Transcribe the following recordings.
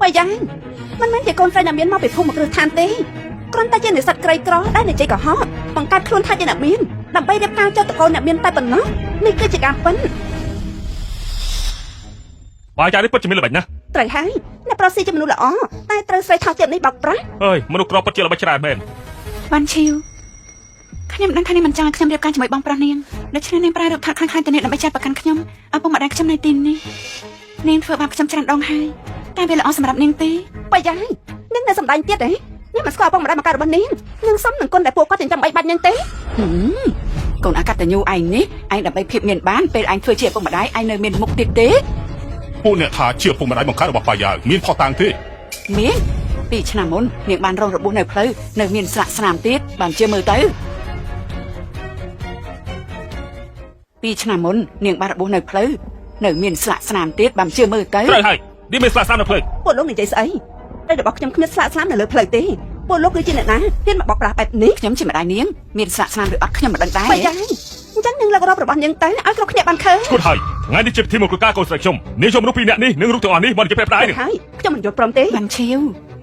បើយ៉ាងមិនមែនជាកូនស្រីអ្នកមានមកពីភូមិគ្រឹះឋានទេគ្រាន់តែជានិស្សិតក្រីក្រដែលនិយាយកុហកបង្កើតខ្លួនថាជាអ្នកមានដើម្បីរៀបការចោទតកូនអ្នកមានតែប៉ុណ្ណោះនេះគឺជាការពិនបាយចានេះពិតជាមានល្បិចណាស់ត្រូវហើយអ្នកប្រុសស៊ីជាមនុស្សល្អតែត្រូវស្រីថោកទាបនេះបោកប្រាស់អើយមនុស្សក្រពិតជាល្បិចច្រើនមែនបានឈីវខ្ញុំដឹងថានាងមិនចង់ឲ្យខ្ញុំរៀបការជាមួយបងប្រុសនាងដូច្នេះនាងប្រែរូបថតខ្លាំងៗទៅនាងដើម្បីចាត់ប្រកាន់ខ្ញុំឪពុកម្ដាយខ្ញុំនៅទីនេះនាងធ្វើបាបខ្ញុំច្រើនដងហើយតែវាល្អសម្រាប់នាងទេបើយ៉ាងនាងនៅសម្ដែងទៀតទេនាងមិនស្គាល់ឪពុកម្ដាយមកកើតរបស់នាងសំនឹងគុណដែលពួកគាត់ចិញ្ចឹមបីបាច់នាងទេកូនអកតញ្ញូឯងនេះឯងដើម្បីភាពមានបានពេលឯងធ្វើជាឪពុកម្ដាយឯងនៅមានមុខទៀតទេពួកអ្នកថាជាឪពុកម្ដាយបង្កើតរបស់បាយមានផុសតាំងទេមាន2ឆ្នាំមុននាងបានរងរបួសនៅផ្លូវនៅមានស្លាកស្នាមទៀតបានជាមើលទៅ2ឆ្នាំមុននាងបានរបួសនៅផ្លូវនៅមានស្លាកស្នាមទៀតបានជាមើលទៅត្រូវហើយនេះមានស្លាកស្នាមនៅផ្លូវពួកលោកនិយាយស្អីតែរបស់ខ្ញុំគ្មានស្លាកស្នាមនៅលើផ្លូវទេពួកលោកគឺជាអ្នកណាហ៊ានមកបោកប្រាស់បែបនេះខ្ញុំជាម្ដាយនាងមានស្លាកស្នាមឬអត់ខ្ញុំមិនដឹងដែរបើយ៉ាងអញ្ចឹងនាងលើករ៉បរបស់នាងទៅឲ្យគ្រប់គ្នាបានឃើញឈួតហើយថ្ងៃនេះជាពិធីមង្គលការកូនស្រីខ្ញុំនាងយកមនុស្សពីរនាក់នេះនឹងរូបទាំងអស់នេះមកនិយាយប្រាប់ប្តីហើយខ្ញុំមិនយល់ព្រមទេបានឈីវ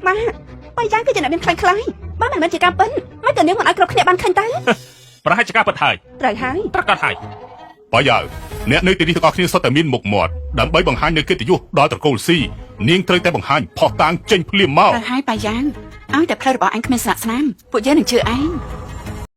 ម៉ាបើយ៉ាងគឺជាអ្នកមានខ្លាំងខ្លាយបើមិនមែនជាការពិនមិនក៏នាងមិនឲ្យគ្រប់គ្នាបានឃើញទៅប្រហែលជាការពិតហើយត្រូវហើយប្រកាសហើយបាយអ្នកនៅទីនេះទាំងអស់គ្នាសុទ្ធតែមានមុខមាត់ដើម្បីបង្ហាញនូវកិត្តិយសដល់ត្រកូលស៊ីនាងត្រូវតែបង្ហាញផុសតាងចេញភ្លាមមកត្រូវហើយបាយយ៉ាងឲ្យតែផ្លូវរបស់អញគ្មានស្លាកស្នាមពួកយើងនឹងជឿឯង